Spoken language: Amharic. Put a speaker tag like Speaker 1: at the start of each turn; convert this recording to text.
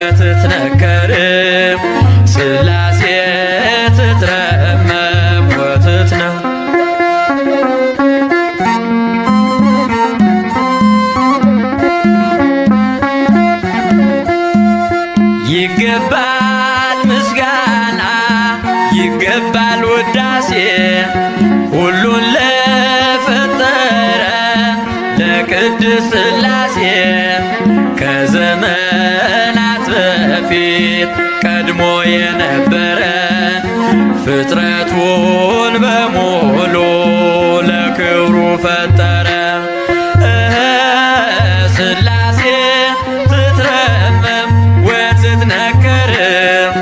Speaker 1: ትትነከርም ሥላሴ ትትረመም ወትትነው ይገባል ምስጋና ይገባል ውዳሴ ሁሉን ለፈጠረ ለቅድስት ሥላሴ ከዘመናት በፊት ቀድሞ የነበረ ፍጥረቱን በሙሉ ለክብሩ ፈጠረ። ሥላሴ ትትረመም ወትትነከርም